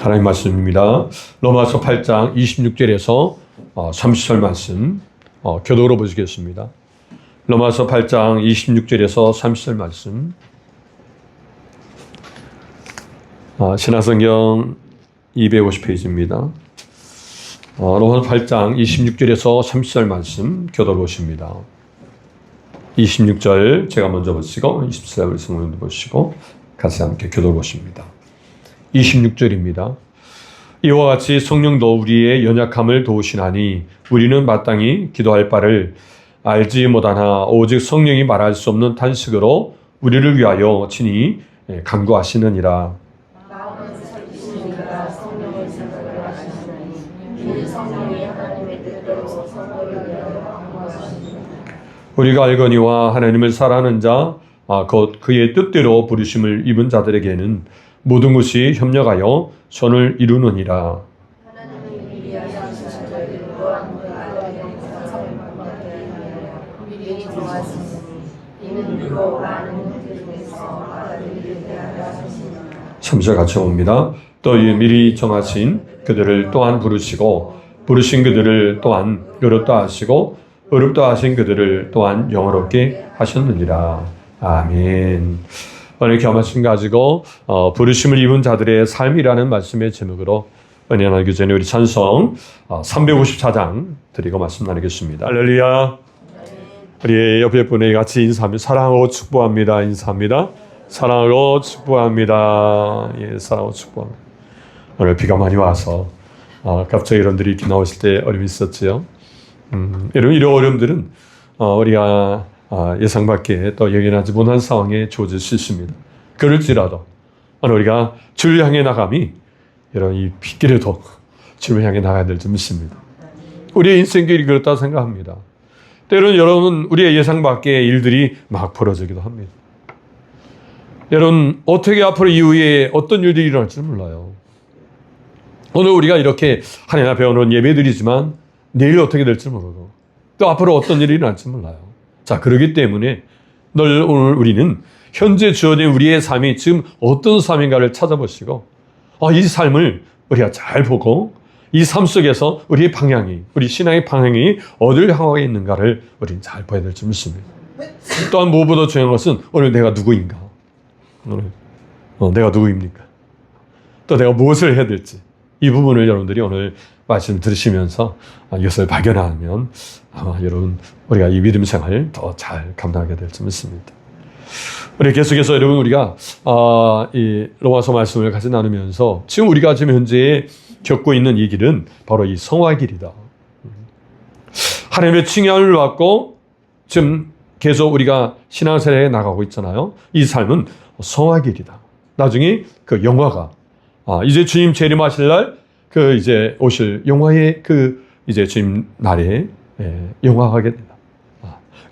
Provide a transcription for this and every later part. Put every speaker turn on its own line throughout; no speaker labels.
하나님 말씀입니다. 로마서 8장 26절에서 30절 말씀 교독으로 보시겠습니다. 로마서 8장 26절에서 30절 말씀 신약성경 250페이지입니다. 로마서 8장 26절에서 30절 말씀 교독으로 보십니다. 26절 제가 먼저 보시고 24절 말씀 먼저 보시고 같이 함께 교독을 보십니다. 26절입니다. 이와 같이 성령도 우리의 연약함을 도우시나니 우리는 마땅히 기도할 바를 알지 못하나 오직 성령이 말할 수 없는 탄식으로 우리를 위하여 친히 간구하시느니라.
마음은 설기시니가 성령을 생각을 하시나니 이는 성령이 하나님의 뜻대로 성도를 위하여 간구하시니라. 우리가
알거니와 하나님을 사랑하는 자 곧 그의 뜻대로 부르심을 입은 자들에게는 모든 것이 협력하여 선을 이루느니라.
하나님이 위하여 하신 자들 또한 그가 영생을 받게 하여 미리 정하시니 이는 그로 많은 그 중에서 받아들이게 하려 하시니라.
3절 같이 봅니다. 또 미리 정하신 그들을 또한 부르시고 부르신 그들을 또한 의롭다 하시고 의롭다 하신 그들을 또한 영화롭게 하셨느니라. 아멘. 오늘 이렇게 말씀 가지고 부르심을 입은 자들의 삶이라는 말씀의 제목으로 은혜 나누기 전에 우리 찬송 354장 드리고 말씀 나누겠습니다. 할렐루야. 우리 옆에 분에게 같이 인사합니다. 사랑하고 축복합니다. 인사합니다. 사랑하고 축복합니다. 예, 사랑하고 축복합니다. 오늘 비가 많이 와서 갑자기 여러분들이 이렇게 나오실 때 어려움이 있었지요. 여러분 이런 어려움들은 우리가 예상 밖에 또 예견하지 못한 상황에 주어질 수 있습니다. 그럴지라도 우리가 주를 향해 나감이 여러분 이 빗길에도 주를 향해 나가야 될 줄 믿습니다. 우리의 인생길이 그렇다 생각합니다. 때로는 여러분 우리의 예상 밖의 일들이 막 벌어지기도 합니다. 여러분 어떻게 앞으로 이후에 어떤 일들이 일어날지 몰라요. 오늘 우리가 이렇게 하나님 앞에 오는 예배드리지만 내일 어떻게 될지 모르고 또 앞으로 어떤 일이 일어날지 몰라요. 자, 그렇기 때문에 오늘 우리는 현재 주어진 우리의 삶이 지금 어떤 삶인가를 찾아보시고 이 삶을 우리가 잘 보고 이 삶 속에서 우리의 방향이 우리 신앙의 방향이 어디를 향하고 있는가를 우리는 잘 봐야 될 줄 믿습니다. 또한 무엇보다 중요한 것은 오늘 내가 누구인가 오늘 내가 누구입니까? 또 내가 무엇을 해야 될지 이 부분을 여러분들이 오늘 말씀 들으시면서 이것을 발견하면 아마 여러분 우리가 이 믿음 생활을 더 잘 감당하게 될 줄 믿습니다. 우리 계속해서 여러분 우리가 이 로마서 말씀을 같이 나누면서 지금 우리가 지금 현재 겪고 있는 이 길은 바로 이 성화의 길이다. 하나님의 칭찬을 받고 지금 계속 우리가 신앙생활에 나가고 있잖아요. 이 삶은 성화의 길이다. 나중에 그 영화가 이제 주님 재림하실 날 그 이제 오실 영화의 그 이제 주님 날에 영화하게 된다.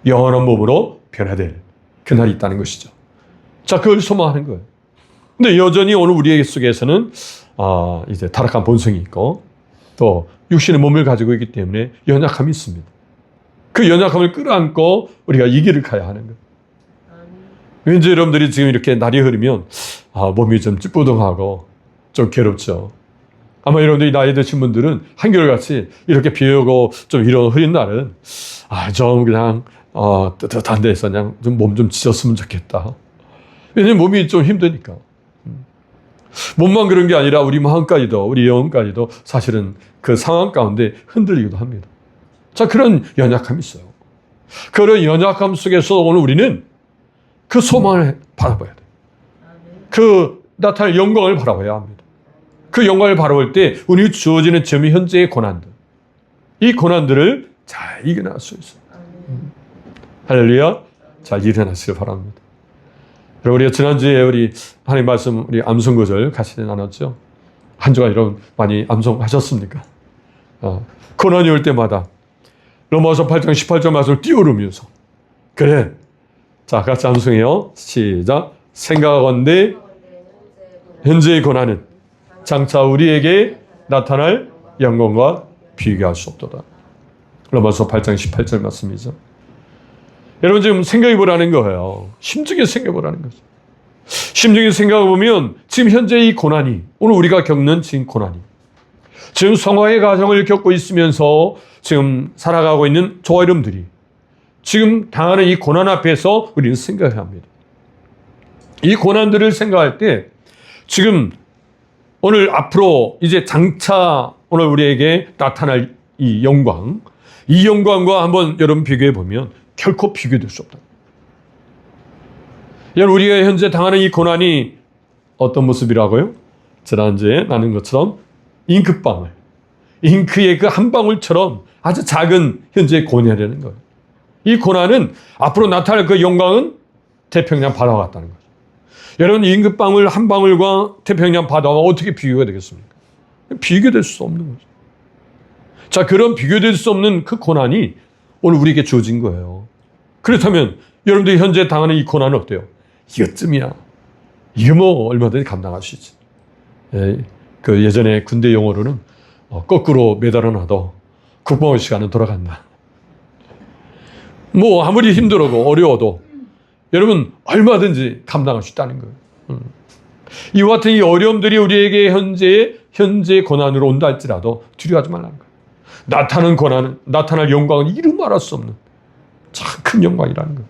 영원한 몸으로 변화될 그날이 있다는 것이죠. 자, 그걸 소망하는 거예요. 근데 여전히 오늘 우리의 속에서는 이제 타락한 본성이 있고 또 육신의 몸을 가지고 있기 때문에 연약함이 있습니다. 그 연약함을 끌어안고 우리가 이 길을 가야 하는 거예요. 왠지 여러분들이 지금 이렇게 날이 흐르면 몸이 좀 찌뿌둥하고 좀 괴롭죠. 아마 여러분들이 나이 드신 분들은 한결같이 이렇게 비 오고 좀 이런 흐린 날은 좀 그냥 뜨뜻한 데서 그냥 좀 몸 좀 지졌으면 좋겠다. 왜냐면 몸이 좀 힘드니까. 몸만 그런 게 아니라 우리 마음까지도 우리 영혼까지도 사실은 그 상황 가운데 흔들리기도 합니다. 자, 그런 연약함이 있어요. 그런 연약함 속에서 오늘 우리는 그 소망을 바라봐야 돼요. 그 나타날 영광을 바라봐야 합니다. 그 영광을 바라볼 때 우리 주어지는 지금 현재의 고난들, 이 고난들을 잘 이겨낼 수 있어요. 할렐루야. 잘 일어나시길 바랍니다. 여러분, 우리가 지난주에 우리 하나님 말씀 우리 암송구절 같이 나눴죠. 한 주간 여러분 많이 암송하셨습니까? 고난이 올 때마다 로마서 8장 18절 말씀을 띄우르면서 그래. 자, 같이 암송해요. 시작. 생각하건대 현재의 고난은 장차 우리에게 나타날 영광과 비교할 수 없도다. 로마서 8장 18절 말씀이죠. 여러분 지금 생각해 보라는 거예요. 심중에 생각해 보라는 거죠. 심중에 생각해 보면 지금 현재 이 고난이, 오늘 우리가 겪는 지금 고난이, 지금 성화의 과정을 겪고 있으면서 지금 살아가고 있는 저와 여러분들이 지금 당하는 이 고난 앞에서 우리는 생각해야 합니다. 이 고난들을 생각할 때 지금 오늘 앞으로 이제 장차 오늘 우리에게 나타날 이 영광과 한번 여러분 비교해 보면 결코 비교될 수 없다. 여러분, 우리가 현재 당하는 이 고난이 어떤 모습이라고요? 지난주에 나눈 것처럼 잉크의 그 한 방울처럼 아주 작은 현재의 고난이라는 거예요. 이 고난은 앞으로 나타날 그 영광은 태평양 바다와 같다는 거죠. 여러분, 잉크방울 한 방울과 태평양 바다와 어떻게 비교가 되겠습니까? 비교될 수 없는 거죠. 자, 그런 비교될 수 없는 그 고난이 오늘 우리에게 주어진 거예요. 그렇다면 여러분들이 현재 당하는 이 고난은 어때요? 이것쯤이야. 이거 뭐 얼마든지 감당할 수 있지. 그 예전에 군대 용어로는 거꾸로 매달아 놔도 국방의 시간은 돌아간다. 뭐 아무리 힘들어도 어려워도 여러분 얼마든지 감당할 수 있다는 거예요. 이와 같은 이 어려움들이 우리에게 현재 고난으로 온다 할지라도 두려워하지 말라는 거예요. 나타날 영광은 이루 말할 수 없는 참 큰 영광이라는 거예요.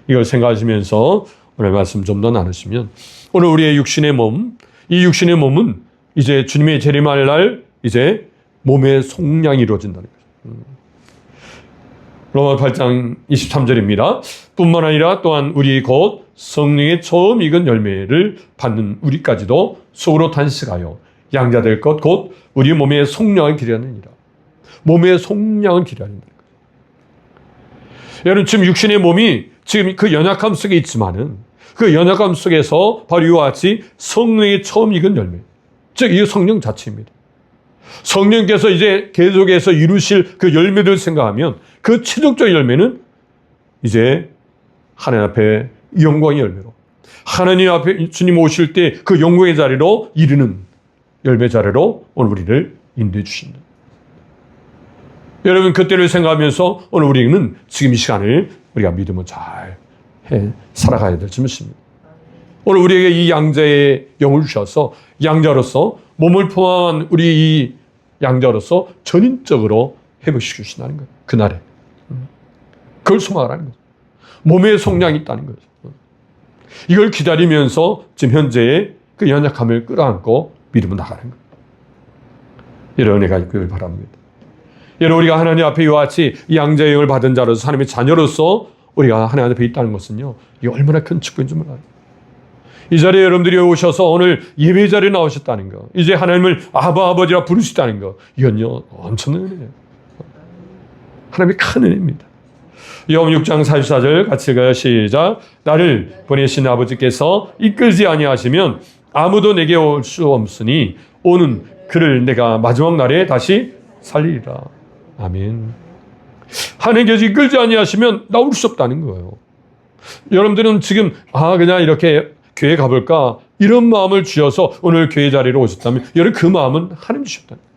이걸 생각하시면서 오늘 말씀 좀 더 나누시면, 오늘 우리의 육신의 몸, 이 육신의 몸은 이제 주님의 재림할 날 이제 몸의 속량이 이루어진다는 거죠. 로마 8장 23절입니다. 뿐만 아니라 또한 우리 곧 성령의 처음 익은 열매를 받는 우리까지도 속으로 단식하여 양자될 것 곧 우리 몸의 속량을 기리하느니라. 몸의 속량을 기리하는 거예요. 여러분, 지금 육신의 몸이 지금 그 연약함 속에 있지만은 그 연약함 속에서 바로 이와 같이 성령의 처음 익은 열매, 즉 이 성령 자체입니다. 성령께서 이제 계속해서 이루실 그 열매를 생각하면 그 최종적 열매는 이제 하나님 앞에 영광의 열매로, 하나님 앞에 주님 오실 때 그 영광의 자리로 이르는 열매 자리로 오늘 우리를 인도해 주신다. 여러분, 그때를 생각하면서 오늘 우리는 지금 이 시간을 우리가 믿으면 잘 살아가야 될 줄 믿습니다. 오늘 우리에게 이 양자의 영을 주셔서 양자로서 몸을 포함한 우리 이 양자로서 전인적으로 회복시키신다는 거예요. 그날에. 그걸 소망하라는 거죠. 몸에 속량이 있다는 거죠. 이걸 기다리면서 지금 현재의 그 연약함을 끌어안고 믿음을 나가는 거예요. 이런 은혜가 있기를 바랍니다. 여러분, 우리가 하나님 앞에 이와 같이 양자의 영을 받은 자로서 하나님의 자녀로서 우리가 하나님 앞에 있다는 것은요, 이게 얼마나 큰 축복인 줄 몰라요. 이 자리에 여러분들이 오셔서 오늘 예배 자리에 나오셨다는 거, 이제 하나님을 아버지라 부르시다는 거, 이건요 엄청난 은혜예요. 하나님의 큰 은혜입니다. 요한 6장 44절 같이 읽어요. 시작. 나를 보내신 아버지께서 이끌지 아니하시면 아무도 내게 올 수 없으니 오는 그를 내가 마지막 날에 다시 살리리라. 아멘. 하나님께서 이끌지 아니하시면 나올 수 없다는 거예요. 여러분들은 지금 그냥 이렇게 교회 가볼까 이런 마음을 주셔서 오늘 교회 자리로 오셨다면 여러분 그 마음은 하나님 주셨다는 거예요.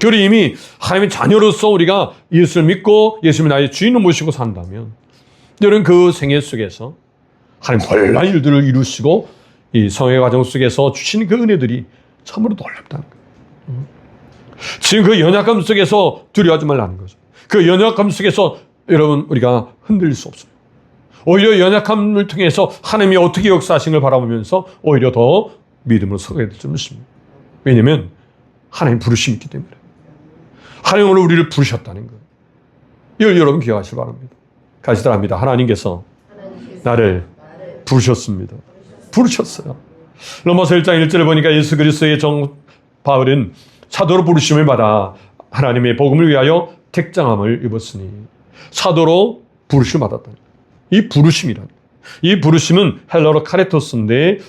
그리고 이미 하나님의 자녀로서 우리가 예수를 믿고 예수님이 나의 주인을 모시고 산다면 여러분 그 생애 속에서 하나님 놀라운 일들을 이루시고 이 성의 과정 속에서 주시는 그 은혜들이 참으로 놀랍다는 거예요. 지금 그 연약함 속에서 두려워하지 말라는 거죠. 그 연약함 속에서 여러분 우리가 흔들릴 수 없어요. 오히려 연약함을 통해서 하나님이 어떻게 역사하신 걸 바라보면서 오히려 더 믿음으로 서게 될 줄 믿습니다. 왜냐하면 하나님 부르심이 있기 때문에. 하나님 오늘 우리를 부르셨다는 거예요. 이걸 여러분 기억하시기 바랍니다. 가시더라 합니다. 하나님께서 나를 부르셨습니다. 부르셨어요. 로마서 1장 1절에 보니까 예수 그리스도의 종 바울은 사도로 부르심을 받아 하나님의 복음을 위하여 택장함을 입었으니 사도로 부르심을 받았다. 이 부르심이란, 이 부르심은 헬라어로 카레토스인데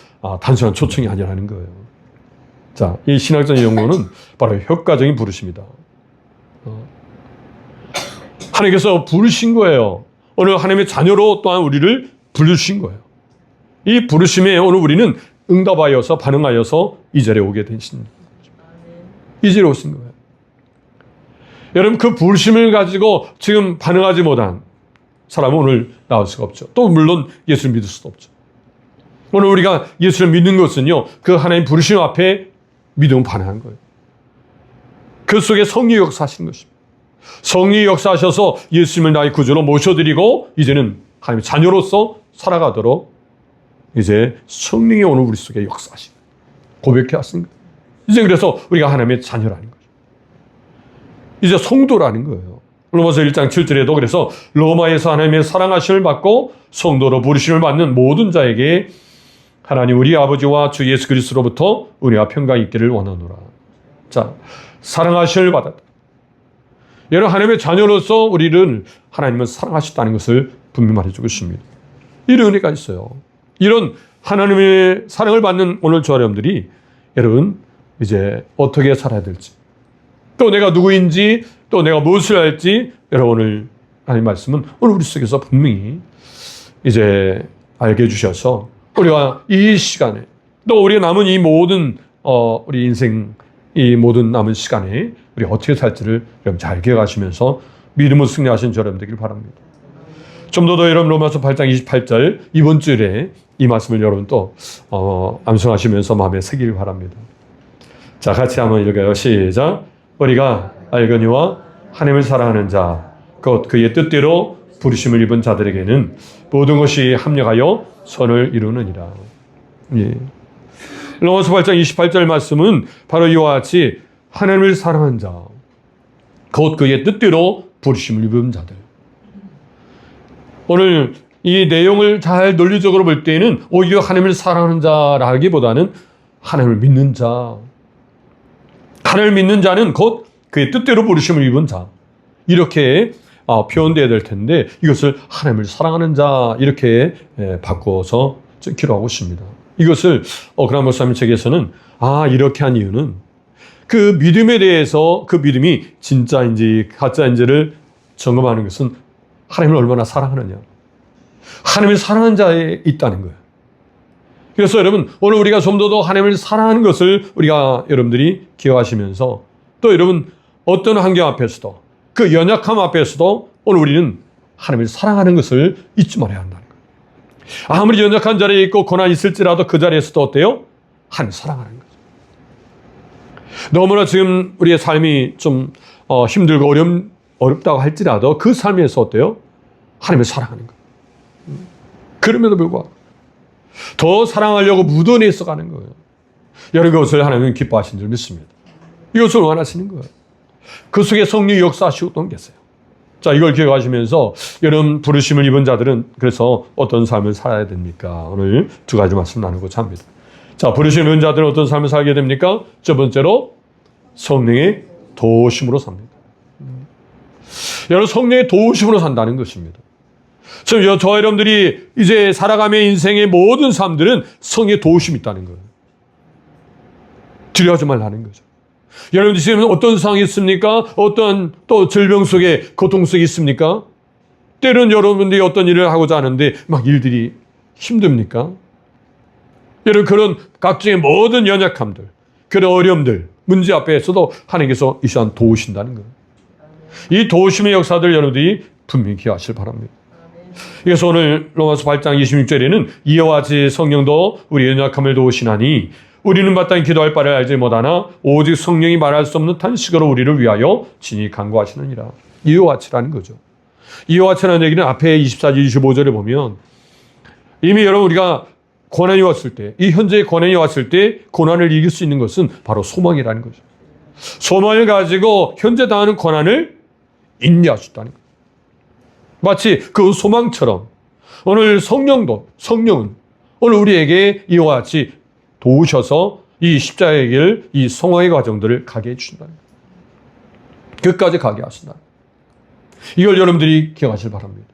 단순한 초청이 아니라는 거예요. 자, 이 신학적인 연구는 바로 효과적인 부르심이다. 하나님께서 부르신 거예요. 오늘 하나님의 자녀로 또한 우리를 부르신 거예요. 이 부르심에 오늘 우리는 응답하여서 반응하여서 이 자리에 오게 되신, 이 자리에 오신 거예요. 여러분 그 부르심을 가지고 지금 반응하지 못한 사람은 오늘 나올 수가 없죠. 또 물론 예수를 믿을 수도 없죠. 오늘 우리가 예수를 믿는 것은요, 그 하나님 부르심 앞에 믿음 반응한 거예요. 그 속에 성령이 역사하시는 것입니다. 성령이 역사하셔서 예수님을 나의 구주로 모셔드리고 이제는 하나님의 자녀로서 살아가도록 이제 성령이 오늘 우리 속에 역사하시는 고백해 왔습니다. 이제 그래서 우리가 하나님의 자녀라는 거죠. 이제 성도라는 거예요. 로마서 1장 7절에도 그래서 로마에서 하나님의 사랑하심을 받고 성도로 부르심을 받는 모든 자에게 하나님 우리 아버지와 주 예수 그리스도로부터 은혜와 평강이 있기를 원하노라. 자, 사랑하심을 받았다. 여러분, 하나님의 자녀로서 우리를 하나님은 사랑하셨다는 것을 분명히 말해주고 있습니다. 이런 은혜가 있어요. 이런 하나님의 사랑을 받는 오늘 저 여러분들이 여러분 이제 어떻게 살아야 될지, 또 내가 누구인지, 또 내가 무엇을 할지, 여러분 오늘 하나님 말씀은 오늘 우리 속에서 분명히 이제 알게 해주셔서 우리가 이 시간에 또 우리가 남은 이 모든 우리 인생 이 모든 남은 시간에 우리가 어떻게 살지를 여러분 잘 기억하시면서 믿음으로 승리하신 저 여러분 되길 바랍니다. 좀 더 여러분 로마서 8장 28절 이번 주일에 이 말씀을 여러분 또 암송하시면서 마음에 새기길 바랍니다. 자, 같이 한번 읽어요. 시작. 우리가 알거니와 하나님을 사랑하는 자 곧 그의 뜻대로 부르심을 입은 자들에게는 모든 것이 합력하여 선을 이루느니라. 예. 로마서 8장 28절 말씀은 바로 이와 같이 하나님을 사랑하는 자 곧 그의 뜻대로 부르심을 입은 자들. 오늘 이 내용을 잘 논리적으로 볼 때에는 오히려 하나님을 사랑하는 자라기보다는 하나님을 믿는 자, 하나님을 믿는 자는 곧 그의 뜻대로 부르심을 입은 자, 이렇게 표현되어야 될 텐데 이것을 하나님을 사랑하는 자 이렇게 바꿔서 기록하고 있습니다. 이것을 그라모 목사님 책에서는 이렇게 한 이유는 그 믿음에 대해서 그 믿음이 진짜인지 가짜인지를 점검하는 것은 하나님을 얼마나 사랑하느냐, 하나님을 사랑하는 자에 있다는 거예요. 그래서 여러분 오늘 우리가 좀 더 하나님을 사랑하는 것을 우리가 여러분들이 기억하시면서 또 여러분 어떤 환경 앞에서도 그 연약함 앞에서도 오늘 우리는 하나님을 사랑하는 것을 잊지 말아야 한다는 거예요. 아무리 연약한 자리에 있고 고난이 있을지라도 그 자리에서도 어때요? 하나님을 사랑하는 거죠. 너무나 지금 우리의 삶이 좀 힘들고 어렵다고 할지라도 그 삶에서 어때요? 하나님을 사랑하는 거예요. 그럼에도 불구하고 더 사랑하려고 묻어내서 가는 거예요. 여러 것을 하나님은 기뻐하신 줄 믿습니다. 이것을 원하시는 거예요. 그 속에 성령이 역사하시고 또 계세요. 자, 이걸 기억하시면서 여러분 부르심을 입은 자들은 그래서 어떤 삶을 살아야 됩니까? 오늘 두 가지 말씀 나누고자 합니다. 자, 부르심을 입은 자들은 어떤 삶을 살게 됩니까? 첫 번째로 성령의 도우심으로 삽니다. 여러분 성령의 도우심으로 산다는 것입니다. 저 여러분들이 이제 살아가며 인생의 모든 삶들은 성령의 도우심이 있다는 거예요. 두려워하지 말라는 거죠. 여러분들 지금 어떤 상황이 있습니까? 어떤 또 질병 속에 고통 속에 있습니까? 때로는 여러분들이 어떤 일을 하고자 하는데 막 일들이 힘듭니까? 여러분 그런 각종의 모든 연약함들, 그런 어려움들, 문제 앞에서도 하나님께서 이 시간 도우신다는 거예요. 이 도우심의 역사들 여러분들이 분명히 기억하시길 바랍니다. 그래서 오늘 로마서 8장 26절에는 이와 같이 성령도 우리 연약함을 도우시나니 우리는 마땅히 기도할 바를 알지 못하나 오직 성령이 말할 수 없는 탄식으로 우리를 위하여 친히 간구하시느니라. 이와 같이라는 거죠. 이와 같이라는 얘기는 앞에 24절 25절에 보면 이미 여러분 우리가 고난이 왔을 때, 이 현재의 고난이 왔을 때 고난을 이길 수 있는 것은 바로 소망이라는 거죠. 소망을 가지고 현재 당하는 고난을 인내하셨다는 거예요. 마치 그 소망처럼 오늘 성령은 오늘 우리에게 이와 같이 도우셔서 이 십자가의 길, 이 성화의 과정들을 가게 해주신다는 거예요. 끝까지 가게 하신다. 이걸 여러분들이 기억하시길 바랍니다.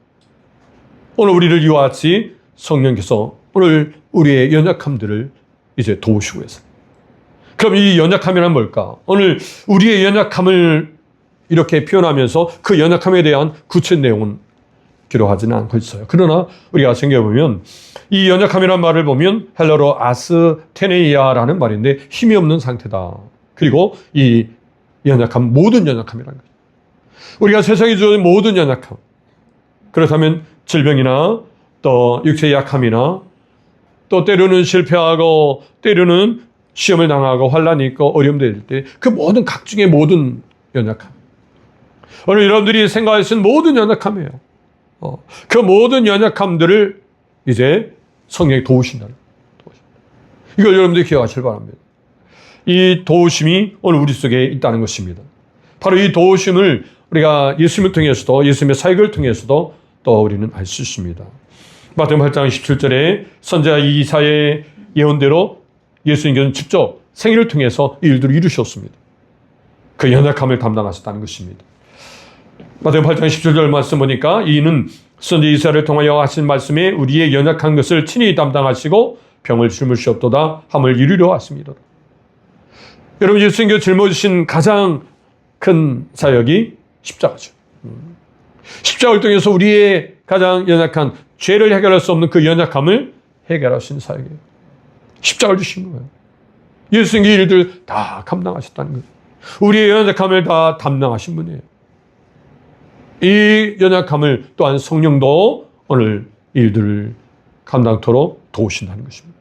오늘 우리를 이와 같이 성령께서 오늘 우리의 연약함들을 이제 도우시고 계세요. 그럼 이 연약함이란 뭘까? 오늘 우리의 연약함을 이렇게 표현하면서 그 연약함에 대한 구체 내용은 기록하지는 않고 있어요. 그러나 우리가 생각해보면 이 연약함이라는 말을 보면 헬러로 아스테네이아라는 말인데 힘이 없는 상태다. 그리고 이 연약함, 모든 연약함이라는 거죠. 우리가 세상에 주어진 모든 연약함, 그렇다면 질병이나 또 육체의 약함이나 또 때로는 실패하고 때로는 시험을 당하고 환난이 있고 어려움도 있을 때 그 모든 각종의 모든 연약함, 오늘 여러분들이 생각하시는 모든 연약함이에요. 그 모든 연약함들을 이제 성령이 도우신다는 거예요. 이걸 여러분들이 기억하시길 바랍니다. 이 도우심이 오늘 우리 속에 있다는 것입니다. 바로 이 도우심을 우리가 예수님을 통해서도, 예수님의 사역을 통해서도 또 우리는 알 수 있습니다. 마태복음 8장 17절에 선지자 이사야의 예언대로 예수님께서는 직접 생애를 통해서 이 일들을 이루셨습니다. 그 연약함을 담당하셨다는 것입니다. 마태복음 8장 17절 말씀 보니까 이는 선지자 이사야를 통하여 하신 말씀에 우리의 연약한 것을 친히 담당하시고 병을 짊으시옵도다 함을 이루려 하십니다. 여러분, 예수님께서 짊어지신 가장 큰 사역이 십자가죠. 십자가를 통해서 우리의 가장 연약한 죄를 해결할 수 없는 그 연약함을 해결하신 사역이에요. 십자가를 주신 거예요. 예수님이 일들 다 감당하셨다는 거예요. 우리의 연약함을 다 담당하신 분이에요. 이 연약함을 또한 성령도 오늘 일들을 감당토록 도우신다는 것입니다.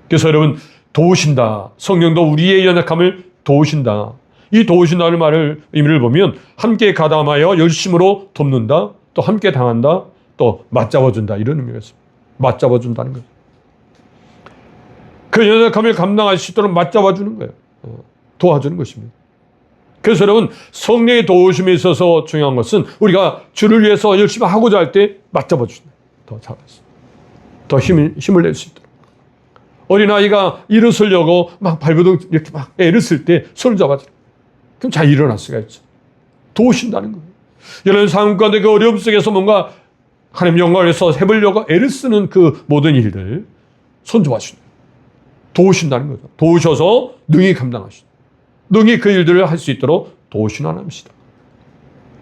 그래서 여러분, 도우신다. 성령도 우리의 연약함을 도우신다. 이 도우신다는 말을 의미를 보면 함께 가담하여 열심으로 돕는다. 또 함께 당한다. 또 맞잡아준다. 이런 의미가 있습니다. 맞잡아준다는 거예요. 그 연약함을 감당할 수 있도록 맞잡아주는 거예요. 도와주는 것입니다. 그래서 여러분, 성령의 도우심에 있어서 중요한 것은 우리가 주를 위해서 열심히 하고자 할 때 맞잡아주는 거예요. 더 잘해서. 더 힘을 낼 수 있도록. 어린아이가 일어서려고 막 발버둥 이렇게 막 애를 쓸 때 손을 잡아줘. 그럼 잘 일어날 수가 있죠. 도우신다는 거예요. 여러분 삶 가운데 그 어려움 속에서 뭔가 하나님 영광을 위해서 해보려고 애를 쓰는 그 모든 일들 손잡아주신다. 도우신다는 거죠. 도우셔서 능히 감당하신다. 능히 그 일들을 할 수 있도록 도우시는 하나님이시다.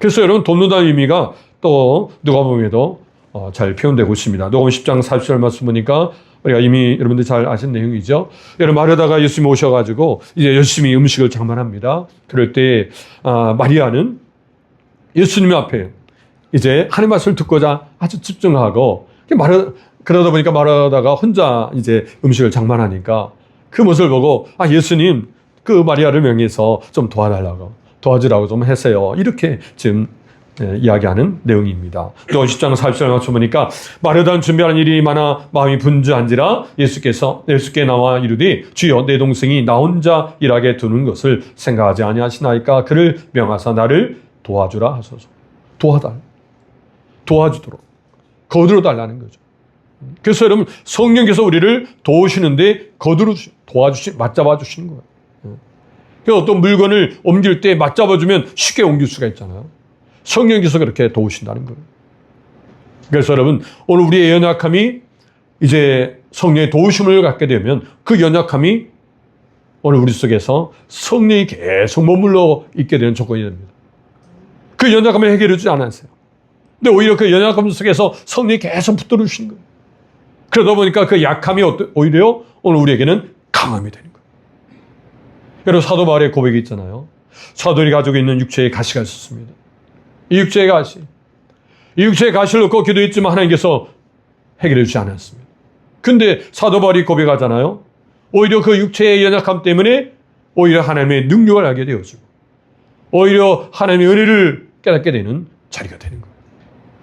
그래서 여러분 돕는다는 의미가 또 누가복음에도 잘 표현되고 있습니다. 누가복음 10장 40절 말씀 보니까 우리가 이미 여러분들 잘 아시는 내용이죠. 여러분 마르다가 예수님이 오셔가지고 이제 열심히 음식을 장만합니다. 그럴 때 마리아는 예수님 앞에 이제 하나님 말씀을 듣고자 아주 집중하고 그러다 보니까 마르다가 혼자 이제 음식을 장만하니까 그 모습을 보고 예수님 그 마리아를 명해서 좀 도와주라고 좀 하세요. 이렇게 지금 이야기하는 내용입니다. 또 10장 40절 맞춰 보니까 마르다는 준비하는 일이 많아 마음이 분주한지라 예수께 나와 이르되 주여 내 동생이 나 혼자 일하게 두는 것을 생각하지 아니하시나이까 그를 명하사 나를 도와주라 하소서. 도와주도록 거두러 달라는 거죠. 그래서 여러분 성령께서 우리를 도우시는데 거두러 맞잡아 주시는 거예요. 그래서 어떤 물건을 옮길 때 맞잡아주면 쉽게 옮길 수가 있잖아요. 성령께서 그렇게 도우신다는 거예요. 그래서 여러분 오늘 우리의 연약함이 이제 성령의 도우심을 갖게 되면 그 연약함이 오늘 우리 속에서 성령이 계속 머물러 있게 되는 조건이 됩니다. 그 연약함을 해결해 주지 않았어요. 근데 오히려 그 연약함 속에서 성령이 계속 붙들어 주시는 거예요. 그러다 보니까 그 약함이 오히려 오늘 우리에게는 강함이 되는 거예요. 여러분 사도 바울의 고백이 있잖아요. 사도들이 가지고 있는 육체의 가시가 있었습니다. 이 육체의 가시를 놓고 기도했지만 하나님께서 해결해 주지 않았습니다. 근데 사도 바울이 고백하잖아요. 오히려 그 육체의 연약함 때문에 오히려 하나님의 능력을 알게 되어지고 오히려 하나님의 은혜를 깨닫게 되는 자리가 되는 거예요.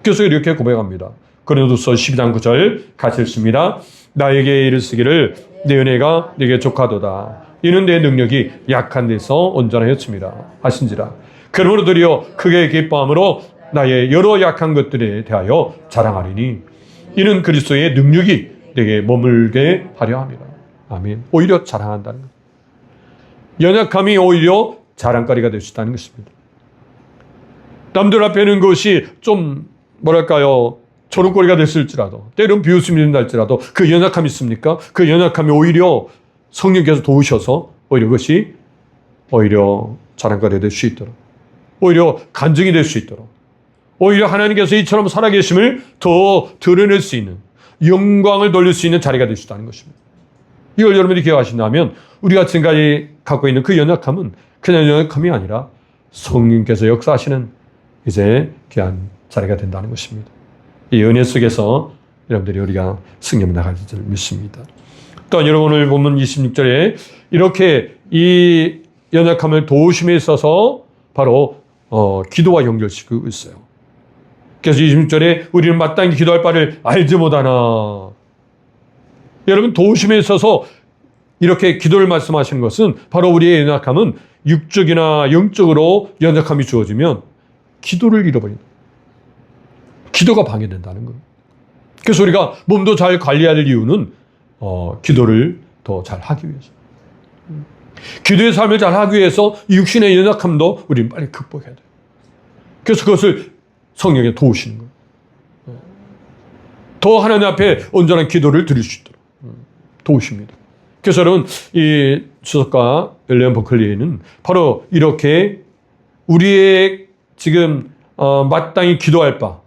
그래서 이렇게 고백합니다. 고린도서 12장 9절 같이 읽습니다. 나에게 이르시기를 내 은혜가 네게 족하도다. 이는 내 능력이 약한 데서 온전하였습니다. 하신지라. 그러므로 드디어 크게 기뻐함으로 나의 여러 약한 것들에 대하여 자랑하리니 이는 그리스도의 능력이 내게 머물게 하려 함이라. 아멘. 오히려 자랑한다는 것. 연약함이 오히려 자랑거리가 될 수 있다는 것입니다. 남들 앞에는 그것이 좀 조롱거리가 됐을지라도 때론 비웃음이 된다할지라도 그 연약함이 있습니까? 그 연약함이 오히려 성령께서 도우셔서 오히려 그것이 오히려 자랑거리가 될 수 있도록 오히려 간증이 될 수 있도록 오히려 하나님께서 이처럼 살아계심을 더 드러낼 수 있는 영광을 돌릴 수 있는 자리가 될 수 있다는 것입니다. 이걸 여러분들이 기억하신다면 우리가 지금까지 갖고 있는 그 연약함은 그냥 연약함이 아니라 성령께서 역사하시는 이제 귀한 자리가 된다는 것입니다. 이 은혜 속에서 여러분들이 우리가 승리해 나갈 줄 믿습니다. 또한 여러분 오늘 보면 26절에 이렇게 이 연약함을 도우심에 있어서 바로 기도와 연결시키고 있어요. 그래서 26절에 우리는 마땅히 기도할 바를 알지 못하나. 여러분 도우심에 있어서 이렇게 기도를 말씀하시는 것은 바로 우리의 연약함은 육적이나 영적으로 연약함이 주어지면 기도를 잃어버린다. 기도가 방해된다는 거예요. 그래서 우리가 몸도 잘 관리할 이유는 기도를 더 잘 하기 위해서. 기도의 삶을 잘 하기 위해서 육신의 연약함도 우리는 빨리 극복해야 돼요. 그래서 그것을 성령에 도우시는 거예요. 더 하나님 앞에 온전한 기도를 드릴 수 있도록 도우십니다. 그래서 여러분 이 주석가 엘리언 버클리는 바로 이렇게 우리의 지금 마땅히 기도할 바,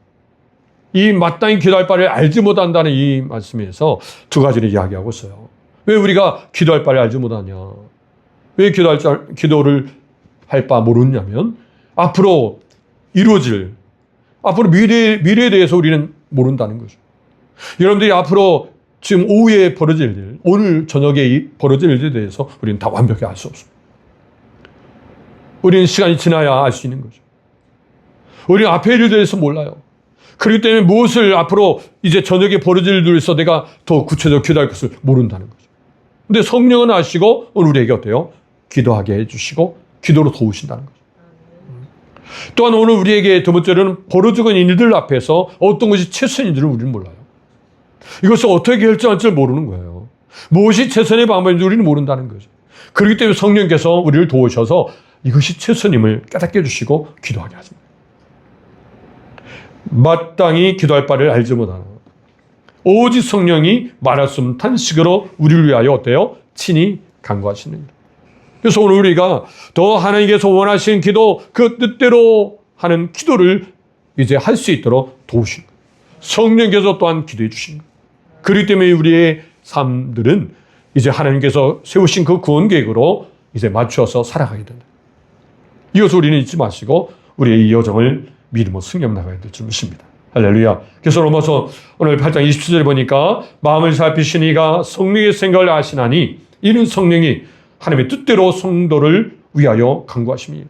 이 마땅히 기도할 바를 알지 못한다는 이 말씀에서 두 가지를 이야기하고 있어요. 왜 우리가 기도할 바를 알지 못하냐? 왜 기도를 할 바 모르냐면 앞으로 이루어질 앞으로 미래에 대해서 우리는 모른다는 거죠. 여러분들이 앞으로 지금 오후에 벌어질 일, 오늘 저녁에 벌어질 일에 대해서 우리는 다 완벽히 알 수 없습니다. 우리는 시간이 지나야 알 수 있는 거죠. 우리는 앞에 일에 대해서 몰라요. 그렇기 때문에 무엇을 앞으로 이제 저녁에 벌어질 일에 대해서 내가 더 구체적으로 기도할 것을 모른다는 거죠. 근데 성령은 아시고 오늘 우리에게 어때요? 기도하게 해주시고 기도로 도우신다는 거죠. 또한 오늘 우리에게 두 번째로는 벌어지고 있는 일들 앞에서 어떤 것이 최선인지를 우리는 몰라요. 이것을 어떻게 결정할 줄 모르는 거예요. 무엇이 최선의 방법인지 우리는 모른다는 거죠. 그렇기 때문에 성령께서 우리를 도우셔서 이것이 최선임을 깨닫게 해주시고 기도하게 하십니다. 마땅히 기도할 바를 알지 못하나 오직 성령이 말할 수 없는 탄식으로 우리를 위하여 어때요? 친히 간구하시는 일. 그래서 오늘 우리가 더 하나님께서 원하시는 기도, 그 뜻대로 하는 기도를 이제 할 수 있도록 도우신 거예요. 성령께서 또한 기도해 주신 거예요. 그렇기 때문에 우리의 삶들은 이제 하나님께서 세우신 그 구원 계획으로 이제 맞추어서 살아가게 된다. 이것을 우리는 잊지 마시고 우리의 이 여정을 믿음으로 승리해 나가야 될 줄 믿습니다. 할렐루야. 그래서 로마서 오늘 8장 27절에 보니까 마음을 살피신 이가 성령의 생각을 아시나니 이는 성령이 하나님의 뜻대로 성도를 위하여 간구하심이에요.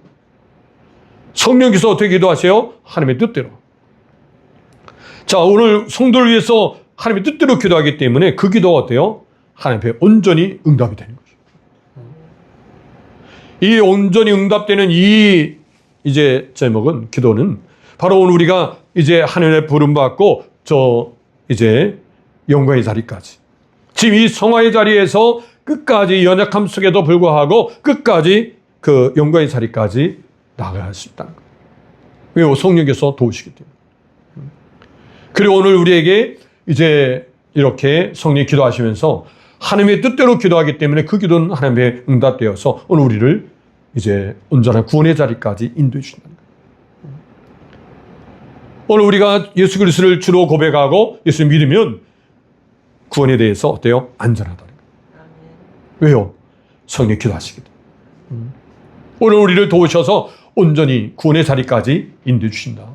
성령께서 어떻게 기도하세요? 하나님의 뜻대로. 자, 오늘 성도를 위해서 하나님의 뜻대로 기도하기 때문에 그 기도가 어때요? 하나님 앞에 온전히 응답이 되는 거죠. 이 온전히 응답되는 이 이제 제목은 기도는 바로 오늘 우리가 이제 하늘에 부름받고 이제 영광의 자리까지 지금 이 성화의 자리에서 끝까지 연약함 속에도 불구하고 끝까지 그 영광의 자리까지 나아갈 수 있다는 거예요. 왜요? 성령께서 도우시기 때문에. 그리고 오늘 우리에게 이제 이렇게 성령이 기도하시면서 하나님의 뜻대로 기도하기 때문에 그 기도는 하나님의 응답되어서 오늘 우리를 이제 온전한 구원의 자리까지 인도해 주신다는 거예요. 오늘 우리가 예수 그리스도를 주로 고백하고 예수를 믿으면 구원에 대해서 어때요? 안전하다는 거예요. 왜요? 성령이 기도하시기 때문에. 오늘 우리를 도우셔서 온전히 구원의 자리까지 인도해 주신다.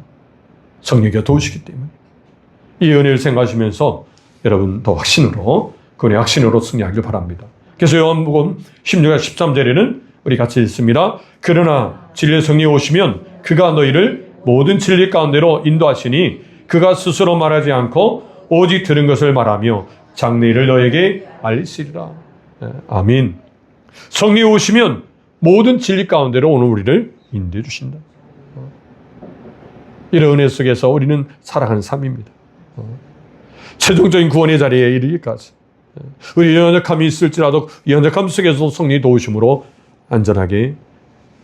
성령이 도우시기 때문에. 이 은혜를 생각하시면서 여러분 더 확신으로 구원의 확신으로 승리하기를 바랍니다. 그래서 요한복음 16장 13절에는 우리 같이 읽습니다. 그러나 진리의 성령이 오시면 그가 너희를 모든 진리 가운데로 인도하시니 그가 스스로 말하지 않고 오직 들은 것을 말하며 장래일을 너에게 알리시리라. 아멘. 성령이 오시면 모든 진리 가운데로 오늘 우리를 인도해 주신다. 이런 은혜 속에서 우리는 살아가는 삶입니다. 최종적인 구원의 자리에 이르기까지 우리 연약함이 있을지라도 연약함 속에서 성령이 도우심으로 안전하게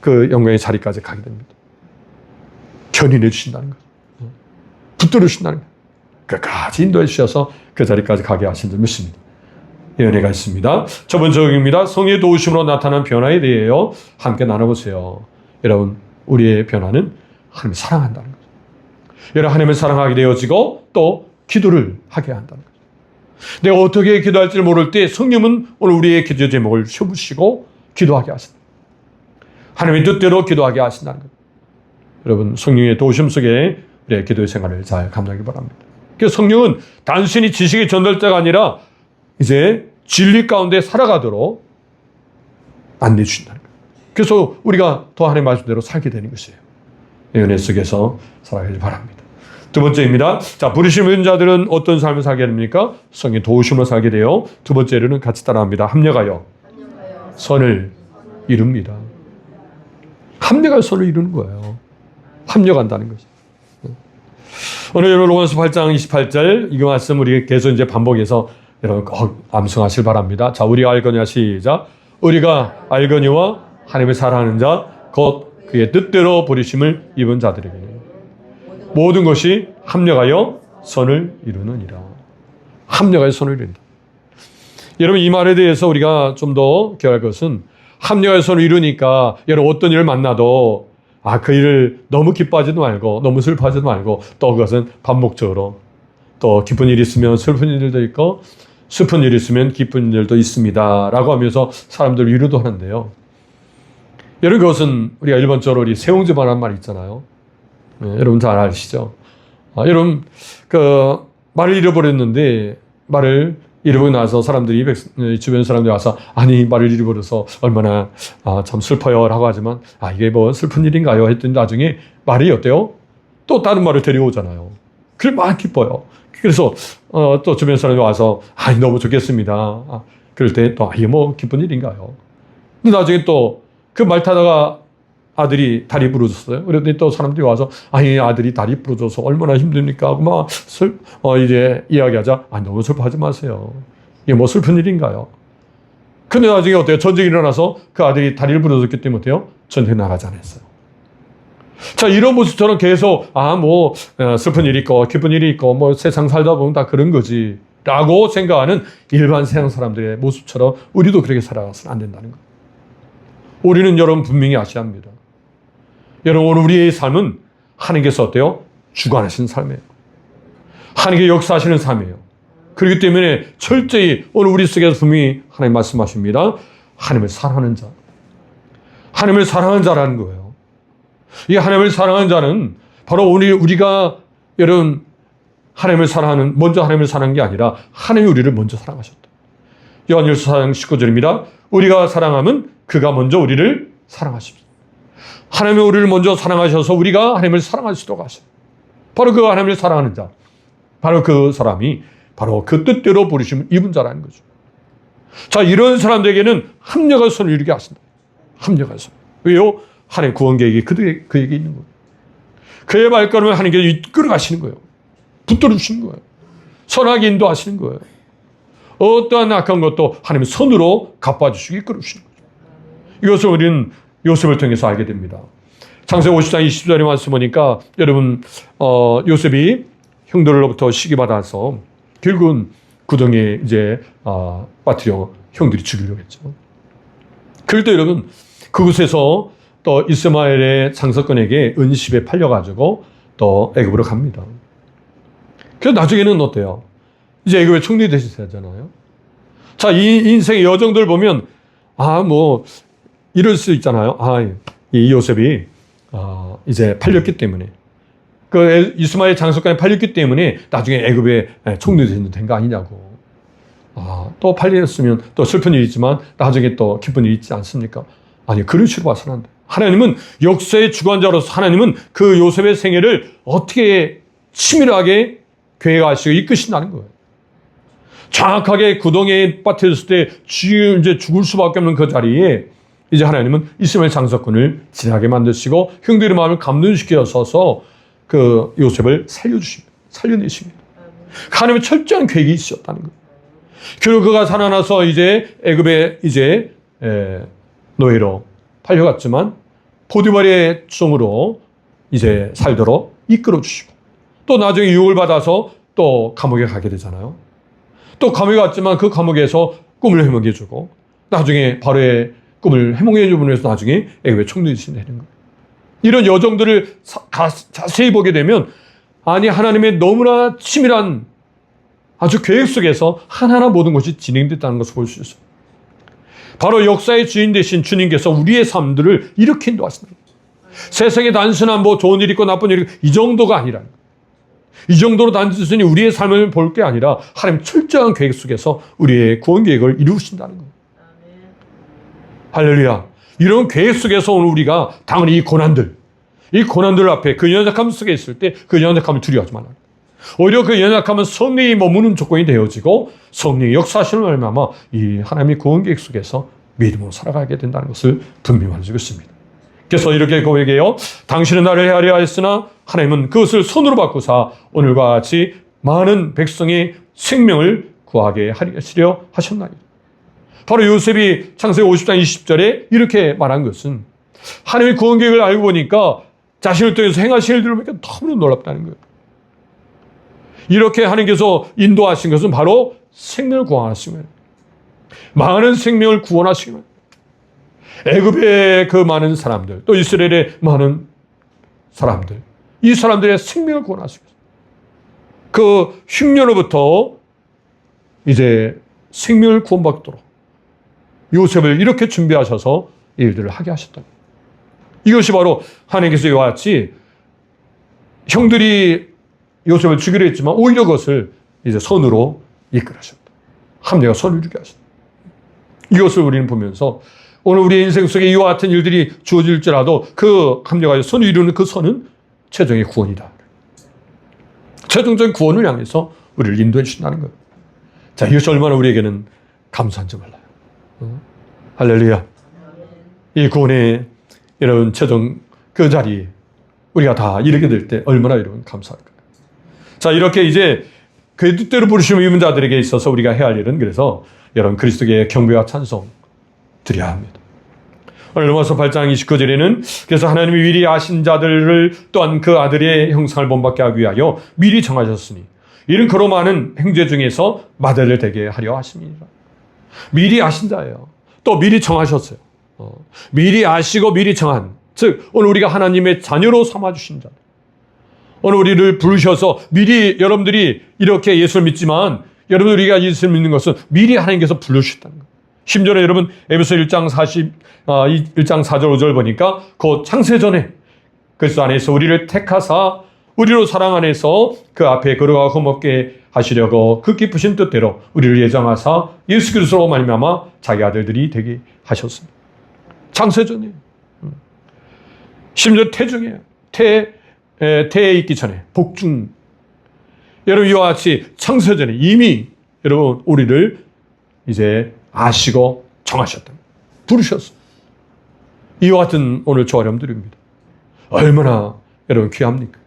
그 영광의 자리까지 가게 됩니다. 견인해 주신다는 것, 붙들어 주신다는 것, 끝까지 인도해 주셔서 그 자리까지 가게 하신 줄 믿습니다. 이 은혜가 있습니다. 첫 번째 적입니다. 성령의 도우심으로 나타난 변화에 대해요 함께 나눠보세요. 여러분, 우리의 변화는 하나님을 사랑한다는 거죠. 여러분, 하나님을 사랑하게 되어지고 또 기도를 하게 한다는 거죠. 내가 어떻게 기도할지 모를 때 성령은 오늘 우리의 기도 제목을 펴부시고 기도하게 하신다. 하나님의 뜻대로 기도하게 하신다는 것. 여러분, 성령의 도우심 속에 우리의 기도의 생활을 잘 감당하기 바랍니다. 그 성령은 단순히 지식의 전달자가 아니라 이제 진리 가운데 살아가도록 안내해 주신다는 거예요. 그래서 우리가 더 하나님의 말씀대로 살게 되는 것이에요. 은혜 속에서 살아가길 바랍니다. 두 번째입니다. 자, 부르심 받은 자들은 어떤 삶을 살게 됩니까? 성령 도우심으로 살게 돼요. 두 번째로는 같이 따라합니다. 합력하여 선을 이룹니다. 합력하여 선을 이루는 거예요. 합력한다는 거죠. 오늘 여러분 로마서 8장 28절 이 말씀 우리 계속 이제 반복해서 여러분 꼭 암송하실 바랍니다. 자, 우리가 알거니와 시작. 우리가 알거니와 하나님을 사랑하는 자 곧 그의 뜻대로 부르심을 입은 자들에게는 모든 것이 합력하여 선을 이루느니라. 합력하여 선을 이룬다. 여러분 이 말에 대해서 우리가 좀 더 기억할 것은 합력하여 선을 이루니까 여러분 어떤 일을 만나도 그 일을 너무 기뻐하지도 말고 너무 슬퍼하지도 말고 또 그것은 반복적으로 또 기쁜 일이 있으면 슬픈 일도 있고 슬픈 일이 있으면 기쁜 일도 있습니다 라고 하면서 사람들 위로도 하는데요. 여러분 그것은 우리가 일반적으로 우리 세옹지마라는 말이 있잖아요. 여러분 잘 아시죠? 여러분 그 말을 잃어버렸는데 말을 잃어버리고 나서 사람들이 주변 사람들이 와서 아니 말을 잃어버려서 얼마나 참 슬퍼요 라고 하지만 이게 뭐 슬픈 일인가요 했더니 나중에 말이 어때요? 또 다른 말을 데려오잖아요. 그래 막 기뻐요. 그래서 또 주변 사람이 와서 너무 좋겠습니다. 그럴 때 또 이게 뭐 기쁜 일인가요? 근데 나중에 또 그 말 타다가 아들이 다리 부러졌어요. 그랬더니 또 사람들이 와서 아들이 다리 부러져서 얼마나 힘듭니까? 하고 막 이제 이야기하자. 너무 슬퍼하지 마세요. 이게 뭐 슬픈 일인가요? 근데 나중에 어때요? 전쟁이 일어나서 그 아들이 다리를 부러졌기 때문에 어때요? 전쟁에 나가지 않았어요. 자, 이런 모습처럼 계속 뭐 슬픈 일이 있고 기쁜 일이 있고 뭐 세상 살다 보면 다 그런 거지 라고 생각하는 일반 세상 사람들의 모습처럼 우리도 그렇게 살아가서는 안 된다는 거예요. 우리는 여러분 분명히 아셔야 합니다. 여러분 오늘 우리의 삶은 하나님께서 어때요? 주관하시는 삶이에요. 하나님께 역사하시는 삶이에요. 그렇기 때문에 철저히 오늘 우리 속에서 분명히 하나님 말씀하십니다. 하나님을 사랑하는 자. 하나님을 사랑하는 자라는 거예요. 이 하나님을 사랑하는 자는 바로 우리가 여러분 먼저 하나님을 사랑하는 게 아니라 하나님이 우리를 먼저 사랑하셨다. 요한일서 4장 19절입니다. 우리가 사랑하면 그가 먼저 우리를 사랑하십니다. 하나님이 우리를 먼저 사랑하셔서 우리가 하나님을 사랑할 수 있도록 하십니다. 바로 그 하나님을 사랑하는 자, 바로 그 사람이 바로 그 뜻대로 부르심을 입은 자라는 거죠. 자, 이런 사람들에게는 합력할 선을 이루게 하신다. 합력할 선. 왜요? 하나님의 구원 계획이 그에게 있는 거예요. 그의 발걸음을 하나님께서 이끌어 가시는 거예요. 붙들어 주시는 거예요. 선하게 인도하시는 거예요. 어떠한 악한 것도 하나님의 선으로 갚아주시고 이끌어 주시는 거죠. 이것을 우리는 요셉을 통해서 알게 됩니다. 창세기 50장 20절에 말씀 보니까 여러분 요셉이 형들로부터 시기받아서 결국은 구덩이에 이제 빠뜨려 형들이 죽이려고 했죠. 그럴 때 여러분 그곳에서 또 이스마엘의 장사꾼에게 은십에 팔려가지고 또 애굽으로 갑니다. 그래서 나중에는 어때요? 이제 애굽의 총리 되시잖아요. 자, 이 인생의 여정들 보면 뭐 이럴 수 있잖아요. 이 요셉이 이제 팔렸기 때문에 그 이스마엘 장사꾼에 팔렸기 때문에 나중에 애굽의 총리 된 거 아니냐고. 또 팔렸으면 또 슬픈 일이 있지만 나중에 또 기쁜 일이 있지 않습니까? 아니, 그런 식으로 봐서는 안 돼요. 하나님은 역사의 주관자로서 하나님은 그 요셉의 생애를 어떻게 치밀하게 계획하시고 이끄신다는 거예요. 정확하게 구덩이에 빠뜨렸을 때 이제 죽을 수밖에 없는 그 자리에 이제 하나님은 이스마엘 장사꾼을 지나게 만드시고 형들의 마음을 감동시켜서 그 요셉을 살려내십니다. 하나님의 철저한 계획이 있었다는 거예요. 그리고 그가 살아나서 이제 애굽에 이제 노예로 팔려갔지만 포디발의 종으로 이제 살도록 이끌어 주시고 또 나중에 유혹을 받아서 또 감옥에 가게 되잖아요. 또 감옥에 갔지만 그 감옥에서 꿈을 해몽해 주고 나중에 바로의 꿈을 해몽해 주고 해서 나중에 애굽의 총리가 되는 거예요. 이런 여정들을 자세히 보게 되면 하나님의 너무나 치밀한 아주 계획 속에서 하나하나 모든 것이 진행됐다는 것을 볼 수 있어요. 바로 역사의 주인 되신 주님께서 우리의 삶들을 이렇게 인도하시는 거예요. 세상에 단순한 뭐 좋은 일 있고 나쁜 일 있고 이 정도가 아니라 이 정도로 단순히 우리의 삶을 볼 게 아니라 하나님 철저한 계획 속에서 우리의 구원 계획을 이루신다는 거예요. 할렐루야. 이런 계획 속에서 오늘 우리가 당연히 이 고난들 앞에 그 연약함 속에 있을 때 그 연약함을 두려워하지 말라. 오히려 그 연약함은 성령이 머무는 조건이 되어지고 성령의 역사하시는 말미암아 이 하나님의 구원 계획 속에서 믿음으로 살아가게 된다는 것을 분명히 말해주고 있습니다. 그래서 이렇게 고백해요. 당신은 나를 헤아려 하였으나 하나님은 그것을 손으로 바꾸사 오늘과 같이 많은 백성의 생명을 구하게 하시려 하셨나니. 바로 요셉이 창세기 50장 20절에 이렇게 말한 것은 하나님의 구원 계획을 알고 보니까 자신을 통해서 행하신 일들을 보니까 너무나 놀랍다는 거예요. 이렇게 하나님께서 인도하신 것은 바로 생명을 구원하신 거예요. 많은 생명을 구원하신 거예요. 애굽의 그 많은 사람들, 또 이스라엘의 많은 사람들, 이 사람들의 생명을 구원하시고 그 흉년으로부터 이제 생명을 구원받도록 요셉을 이렇게 준비하셔서 일들을 하게 하셨다. 이것이 바로 하나님께서 이와 같이 형들이 요셉을 죽이려 했지만 오히려 그것을 이제 선으로 이끌으셨다. 함대가 선을 이루게 하셨다. 이것을 우리는 보면서 오늘 우리의 인생 속에 이와 같은 일들이 주어질지라도 그 함대가 선을 이루는 그 선은 최종의 구원이다. 최종적인 구원을 향해서 우리를 인도해 주신다는 거예요. 자, 이것이 얼마나 우리에게는 감사한지 몰라요. 할렐루야. 이 구원의 이런 최종 그 자리에 우리가 다 이르게 될 때 얼마나 여러분 감사할까요? 자, 이렇게 이제 그의 뜻대로 부르시는 믿는 자들에게 있어서 우리가 해야 할 일은 그래서 여러분 그리스도의 경배와 찬송 드려야 합니다. 오늘 로마서 8장 29절에는 그래서 하나님이 미리 아신 자들을 또한 그 아들의 형상을 본받게 하기 위하여 미리 정하셨으니 이는 그로 많은 형제 중에서 맏아들을 되게 하려 하심이니라. 미리 아신 자예요. 또 미리 정하셨어요. 미리 아시고 미리 정한, 즉 오늘 우리가 하나님의 자녀로 삼아주신 자들, 오늘 우리를 부르셔서 미리 여러분들이 이렇게 예수를 믿지만 여러분 우리가 예수를 믿는 것은 미리 하나님께서 부르셨다는 거예요. 심지어 여러분 에베소 1장 1장 4절 5절 보니까 그 창세전에 그리스도 안에서 우리를 택하사 우리로 사랑 안에서 그 앞에 걸어가 흠없게 하시려고 그 기쁘신 뜻대로 우리를 예정하사 예수 그리스도로 말미암아 자기 아들들이 되게 하셨습니다. 창세전이에요. 심지어 태중이에요. 태에 있기 전에 복중. 여러분 이와 같이 창세전에 이미 여러분 우리를 이제 아시고 정하셨다. 부르셨어요. 이와 같은 오늘 저와 여러분들입니다. 얼마나 여러분 귀합니까?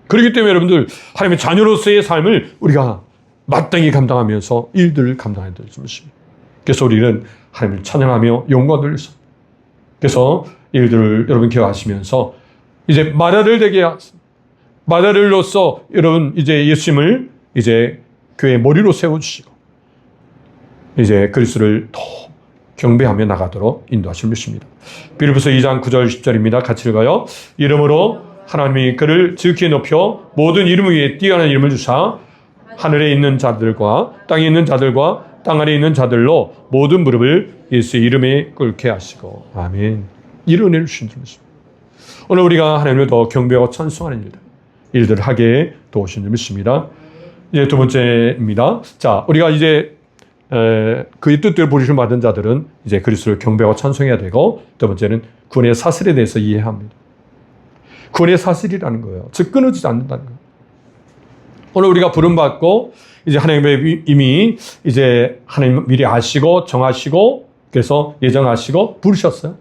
그렇기 때문에 여러분들 하나님의 자녀로서의 삶을 우리가 마땅히 감당하면서 일들을 감당해야 될 것입니다. 그래서 우리는 하나님을 찬양하며 영광 돌려서 그래서 일들을 여러분 기억하시면서 이제 맏아들 되게 하십니다. 맏아들로서 여러분 이제 예수님을 이제 교회의 머리로 세워주시고 이제 그리스도를 더 경배하며 나가도록 인도하실 것입니다. 빌립보서 2장 9절 10절입니다. 같이 읽어요. 이름으로 하나님이 그를 지극히 높여 모든 이름 위에 뛰어난 이름을 주사 하늘에 있는 자들과 땅에 있는 자들과 땅 아래에 있는 자들로 모든 무릎을 예수의 이름에 꿇게 하시고 아멘. 이런 은혜를 주신 줄 믿습니다. 오늘 우리가 하나님을 더 경배하고 찬송하는 일들을 하게 도우신 줄 믿습니다. 이제 두 번째입니다. 자, 우리가 이제 그의 뜻대로 부르심 받은 자들은 이제 그리스도를 경배하고 찬송해야 되고 두 번째는 구원의 사슬에 대해서 이해해야 합니다. 구원의 사슬이라는 거예요. 즉 끊어지지 않는다는 거예요. 오늘 우리가 부름받고 이제 하나님의 이미 이제 하나님 미리 아시고 정하시고 그래서 예정하시고 부르셨어요.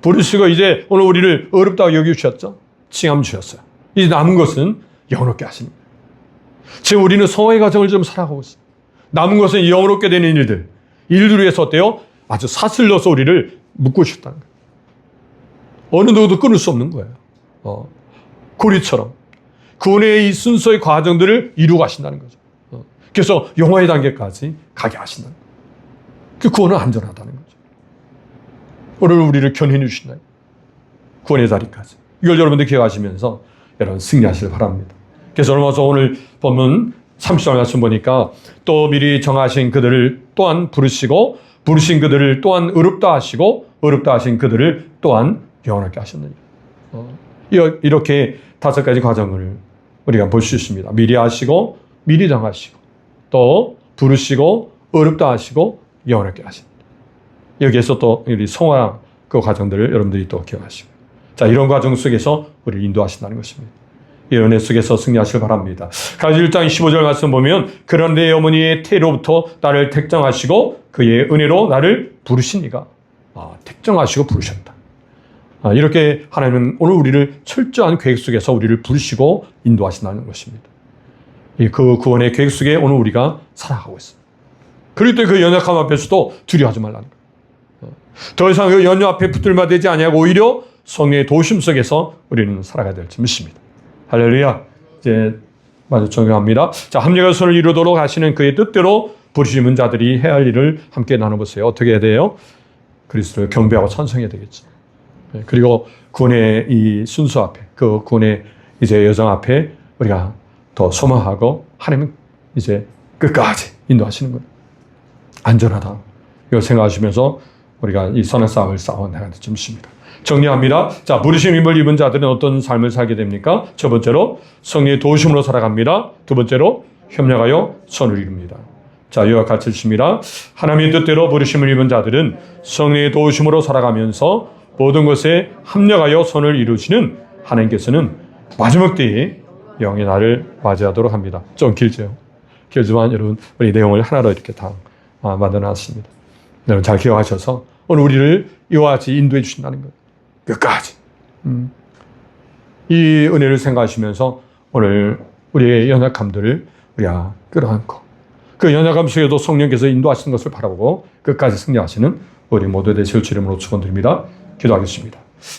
부르시고 이제 오늘 우리를 어렵다고 여겨주셨죠. 칭함 주셨어요. 이제 남은 것은 영원롭게 하십니다. 지금 우리는 성화의 과정을 좀 살아가고 있어요. 남은 것은 영원롭게 되는 일들을 위해서 어때요? 아주 사슬러서 우리를 묶고 싶다는 거예요. 어느 누구도 끊을 수 없는 거예요. 고리처럼 구원의 이 순서의 과정들을 이루고 가신다는 거죠. 그래서 영화의 단계까지 가게 하신다는 거예요. 그 구원은 안전하다는 거죠. 오늘 우리를 견인해 주신다. 구원의 자리까지. 이걸 여러분들 기억하시면서 여러분 승리하시길 바랍니다. 그래서 오늘 본문 30절 말씀 보니까 또 미리 정하신 그들을 또한 부르시고 부르신 그들을 또한 의롭다 하시고 의롭다 하신 그들을 또한 영원하게 하셨느니라. 이렇게 다섯 가지 과정을 우리가 볼 수 있습니다. 미리 아시고 미리 정하시고 또 부르시고 어렵다 하시고 영원하게 하십니다. 여기에서 또 우리 성화 그 과정들을 여러분들이 또 기억하시고 자 이런 과정 속에서 우리를 인도하신다는 것입니다. 이 은혜 속에서 승리하시길 바랍니다. 가지 1장 15절 말씀 보면 그런데 어머니의 태로부터 나를 택정하시고 그의 은혜로 나를 부르시니가 택정하시고 부르셨다. 이렇게 하나님은 오늘 우리를 철저한 계획 속에서 우리를 부르시고 인도하신다는 것입니다. 그 구원의 계획 속에 오늘 우리가 살아가고 있습니다. 그럴 때 그 연약함 앞에서도 두려워하지 말라는 거예요. 더 이상 그 연약 앞에 붙들마 되지 아니하고 오히려 성령의 도우심 속에서 우리는 살아가야 될 줄 믿습니다. 할렐루야. 이제 마저 정리합니다. 자, 합력의 선을 이루도록 하시는 그의 뜻대로 부르시는 자들이 해야 할 일을 함께 나눠보세요. 어떻게 해야 돼요? 그리스도를 경배하고 찬송해야 되겠죠. 그리고 구원의 이 순수 앞에, 그 구원의 이제 여정 앞에 우리가 더 소망하고 하나님은 이제 끝까지 인도하시는 거예요. 안전하다. 이걸 생각하시면서 우리가 이 선한 싸움을 싸워나가야 될 줄 믿습니다. 정리합니다. 자, 부르심 힘을 입은 자들은 어떤 삶을 살게 됩니까? 첫 번째로 성령의 도우심으로 살아갑니다. 두 번째로 협력하여 선을 이룹니다. 자, 이와 같이 읽습니다. 하나님의 뜻대로 부르심을 입은 자들은 성령의 도우심으로 살아가면서 모든 것에 합력하여 선을 이루시는 하나님께서는 마지막 때에 영의 날을 맞이하도록 합니다. 좀 길죠. 길지만 여러분 우리 내용을 하나로 이렇게 다 만들어놨습니다. 여러분 잘 기억하셔서 오늘 우리를 이와 같이 인도해 주신다는 거예요. 끝까지. 이 은혜를 생각하시면서 오늘 우리의 연약함들을 우리가 끌어안고 그 연약함 속에도 성령께서 인도하시는 것을 바라보고 끝까지 승리하시는 우리 모두 되실 주 이름으로 축원드립니다. 기도하겠습니다.